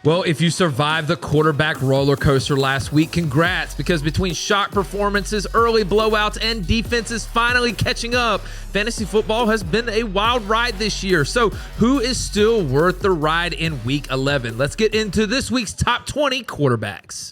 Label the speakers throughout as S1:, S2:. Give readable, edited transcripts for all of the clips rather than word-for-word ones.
S1: Well, if you survived the quarterback roller coaster last week, congrats, because between shock performances, early blowouts, and defenses finally catching up, fantasy football has been a wild ride this year. So who is still worth the ride in Week 11? Let's get into this week's top 20 quarterbacks.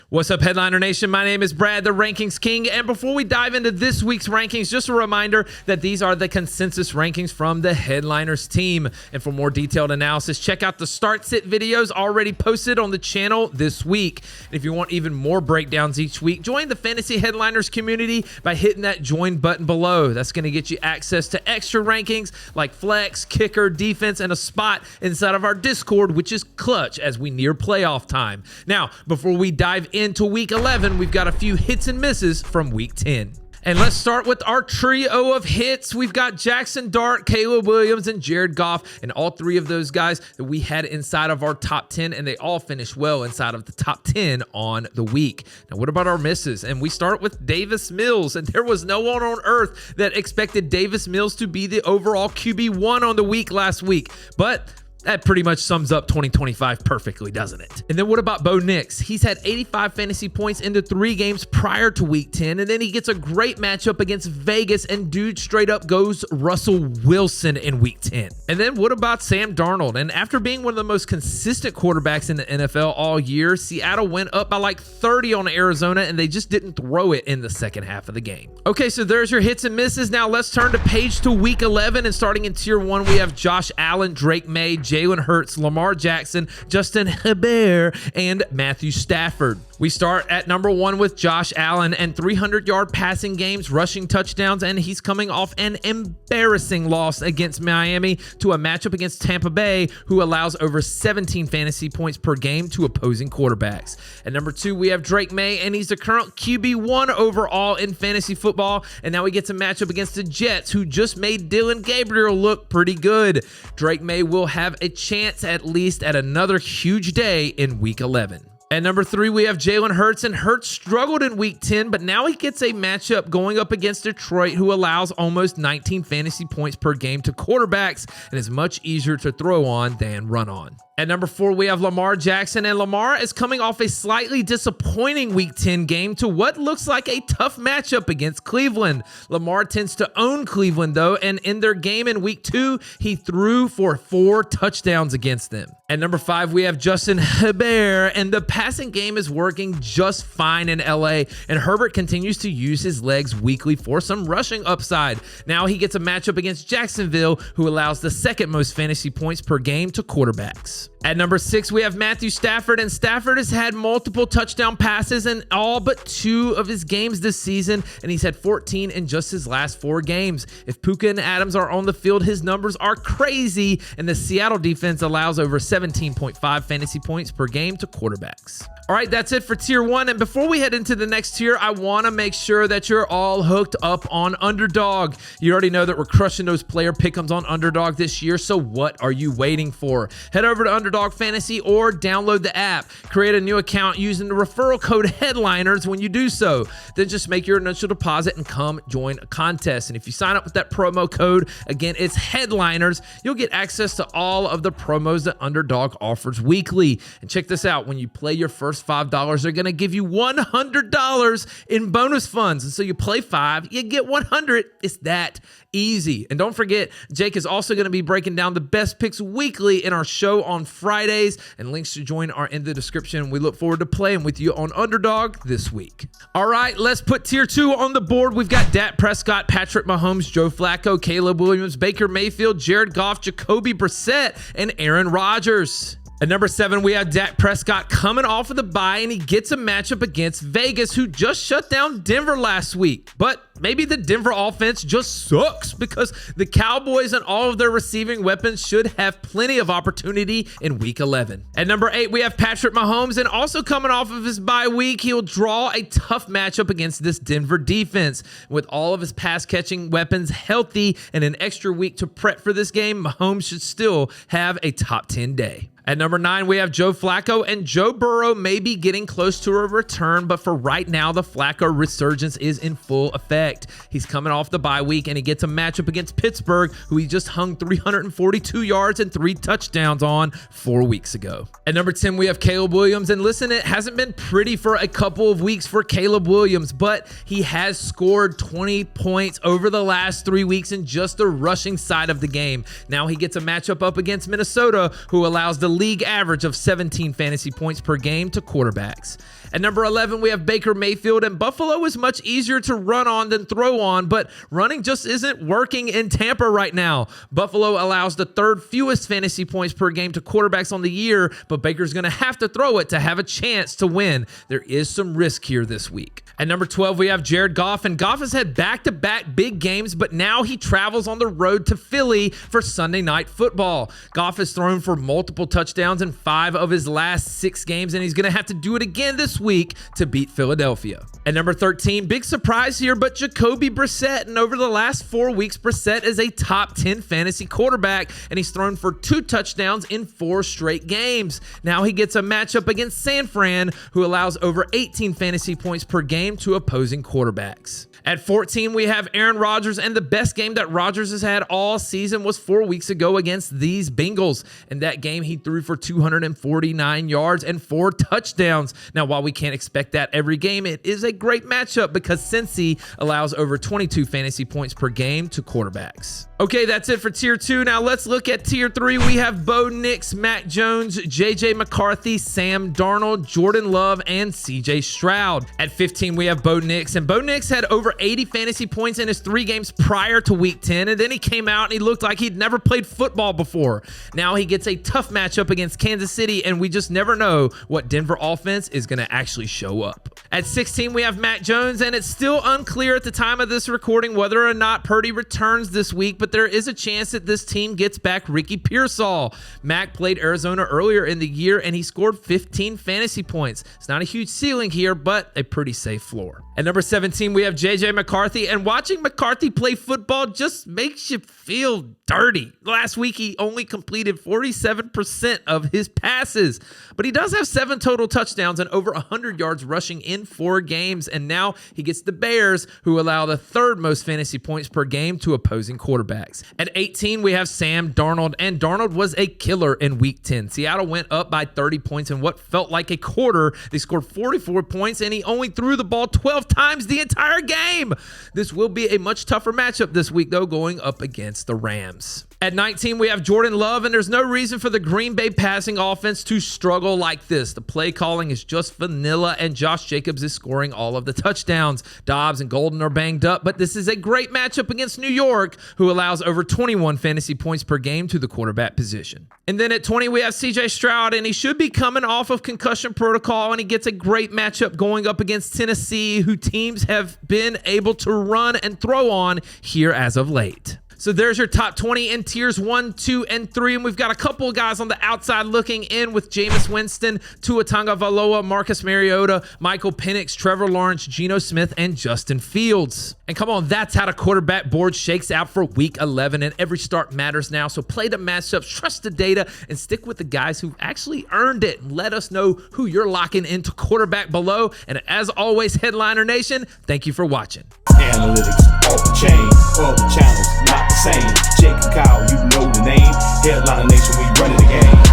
S1: What's up, Headliner Nation? My name is Brad, the Rankings King, and before we dive into this week's rankings, just a reminder that these are the consensus rankings from the Headliners team. And for more detailed analysis, check out the start-sit videos already posted on the channel this week. And if you want even more breakdowns each week, join the Fantasy Headliners community by hitting that join button below. That's going to get you access to extra rankings like flex, kicker, defense, and a spot inside of our Discord, which is clutch as we near playoff time. Now, before we dive into Week 11, we've got a few hits and misses from Week 10. And let's start with our trio of hits. We've got Jackson Dart, Caleb Williams, and Jared Goff, and all three of those guys that we had inside of our top 10, and they all finished well inside of the top 10 on the week. Now, what about our misses? And we start with Davis Mills, and there was no one on earth that expected Davis Mills to be the overall QB1 on the week last week, but that pretty much sums up 2025 perfectly, doesn't it? And then what about Bo Nix? He's had 85 fantasy points into 3 games prior to Week 10, and then he gets a great matchup against Vegas, and dude straight up goes Russell Wilson in Week 10. And then what about Sam Darnold? And after being one of the most consistent quarterbacks in the NFL all year, Seattle went up by like 30 on Arizona, and they just didn't throw it in the second half of the game. Okay, so there's your hits and misses. Now let's turn the page to Week 11, and starting in Tier 1, we have Josh Allen, Drake May, Jalen Hurts, Lamar Jackson, Justin Herbert, and Matthew Stafford. We start at number 1 with Josh Allen and 300-yard passing games, rushing touchdowns, and he's coming off an embarrassing loss against Miami to a matchup against Tampa Bay, who allows over 17 fantasy points per game to opposing quarterbacks. At number 2, we have Drake May, and he's the current QB1 overall in fantasy football, and now he gets a matchup against the Jets, who just made Dylan Gabriel look pretty good. Drake May will have a chance at least at another huge day in Week 11. At number 3, we have Jalen Hurts, and Hurts struggled in Week 10, but now he gets a matchup going up against Detroit, who allows almost 19 fantasy points per game to quarterbacks and is much easier to throw on than run on. At number 4, we have Lamar Jackson, and Lamar is coming off a slightly disappointing Week 10 game to what looks like a tough matchup against Cleveland. Lamar tends to own Cleveland, though, and in their game in Week 2, he threw for 4 touchdowns against them. At number 5, we have Justin Herbert, and the passing game is working just fine in LA, and Herbert continues to use his legs weekly for some rushing upside. Now he gets a matchup against Jacksonville, who allows the second most fantasy points per game to quarterbacks. At number 6, we have Matthew Stafford, and Stafford has had multiple touchdown passes in all but 2 of his games this season, and he's had 14 in just his last 4 games. If Puka and Adams are on the field, his numbers are crazy, and the Seattle defense allows over 17.5 fantasy points per game to quarterbacks. All right, that's it for Tier 1, and before we head into the next tier, I want to make sure that you're all hooked up on Underdog. You already know that we're crushing those player pick'ems on Underdog this year, so what are you waiting for? Head over to Underdog Fantasy or download the app. Create a new account using the referral code Headliners when you do so. Then just make your initial deposit and come join a contest. And if you sign up with that promo code, again, it's Headliners, you'll get access to all of the promos that Underdog offers weekly. And check this out, when you play your first $5, they're going to give you $100 in bonus funds. And so you play 5, you get 100. It's that easy. And don't forget, Jake is also going to be breaking down the best picks weekly in our show on Fridays, and links to join are in the description. We look forward to playing with you on Underdog this week. All right, let's put Tier 2 on the board. We've got Dak Prescott, Patrick Mahomes, Joe Flacco, Caleb Williams, Baker Mayfield, Jared Goff, Jacoby Brissett, and Aaron Rodgers. At number 7, we have Dak Prescott coming off of the bye, and he gets a matchup against Vegas, who just shut down Denver last week. But maybe the Denver offense just sucks, because the Cowboys and all of their receiving weapons should have plenty of opportunity in Week 11. At number 8, we have Patrick Mahomes, and also coming off of his bye week, he'll draw a tough matchup against this Denver defense. With all of his pass-catching weapons healthy and an extra week to prep for this game, Mahomes should still have a top 10 day. At number 9, we have Joe Flacco, and Joe Burrow may be getting close to a return, but for right now, the Flacco resurgence is in full effect. expect. He's coming off the bye week, and he gets a matchup against Pittsburgh, who he just hung 342 yards and 3 touchdowns on 4 weeks ago. At number 10, we have Caleb Williams, and listen, it hasn't been pretty for a couple of weeks for Caleb Williams, but he has scored 20 points over the last 3 weeks in just the rushing side of the game. Now he gets a matchup up against Minnesota, who allows the league average of 17 fantasy points per game to quarterbacks. At number 11, we have Baker Mayfield, and Buffalo is much easier to run on than throw on, but running just isn't working in Tampa right now. Buffalo allows the 3rd fewest fantasy points per game to quarterbacks on the year, but Baker's going to have to throw it to have a chance to win. There is some risk here this week. At number 12, we have Jared Goff, and Goff has had back-to-back big games, but now he travels on the road to Philly for Sunday Night Football. Goff has thrown for multiple touchdowns in 5 of his last 6 games, and he's going to have to do it again this week to beat Philadelphia. At number 13, big surprise here, but Jacoby Brissett, and over the last 4 weeks, Brissett is a top 10 fantasy quarterback, and he's thrown for 2 touchdowns in 4 straight games. Now he gets a matchup against San Fran, who allows over 18 fantasy points per game to opposing quarterbacks. At 14, we have Aaron Rodgers, and the best game that Rodgers has had all season was 4 weeks ago against these Bengals. In that game, he threw for 249 yards and 4 touchdowns. Now, while we can't expect that every game, it is a great matchup because Cincy allows over 22 fantasy points per game to quarterbacks. Okay, that's it for Tier 2. Now let's look at Tier 3. We have Bo Nix, Mac Jones, J.J. McCarthy, Sam Darnold, Jordan Love, and C.J. Stroud. At 15, we have Bo Nix, and Bo Nix had over 80 fantasy points in his 3 games prior to Week 10, and then he came out and he looked like he'd never played football before. Now he gets a tough matchup against Kansas City, and we just never know what Denver offense is going to actually show up. At 16, we have Mac Jones, and it's still unclear at the time of this recording whether or not Purdy returns this week, but there is a chance that this team gets back Ricky Pearsall. Mac played Arizona earlier in the year, and he scored 15 fantasy points. It's not a huge ceiling here, but a pretty safe floor. At number 17, we have J.J. McCarthy, and watching McCarthy play football just makes you feel dirty. Last week, he only completed 47% of his passes, but he does have 7 total touchdowns and over 100 yards rushing in 4 games, and now he gets the Bears, who allow the 3rd most fantasy points per game to opposing quarterbacks. At 18, we have Sam Darnold, and Darnold was a killer in Week 10. Seattle went up by 30 points in what felt like a quarter. They scored 44 points, and he only threw the ball 12 times the entire game. This will be a much tougher matchup this week, though, going up against the Rams. At 19, we have Jordan Love, and there's no reason for the Green Bay passing offense to struggle like this. The play calling is just vanilla, and Josh Jacobs is scoring all of the touchdowns. Dobbs and Golden are banged up, but this is a great matchup against New York, who allows over 21 fantasy points per game to the quarterback position. And then at 20, we have C.J. Stroud, and he should be coming off of concussion protocol, and he gets a great matchup going up against Tennessee, who teams have been able to run and throw on here as of late. So there's your top 20 in tiers 1, 2, and 3. And we've got a couple of guys on the outside looking in with Jameis Winston, Tua Tagovailoa, Marcus Mariota, Michael Penix, Trevor Lawrence, Geno Smith, and Justin Fields. And come on, that's how the quarterback board shakes out for Week 11. And every start matters now. So play the matchups, trust the data, and stick with the guys who've actually earned it. Let us know who you're locking into quarterback below. And as always, Headliner Nation, thank you for watching.
S2: Analytics off the chain, all the channels not the same. Jake and Kyle, you know the name. Headliner Nation, we running the game.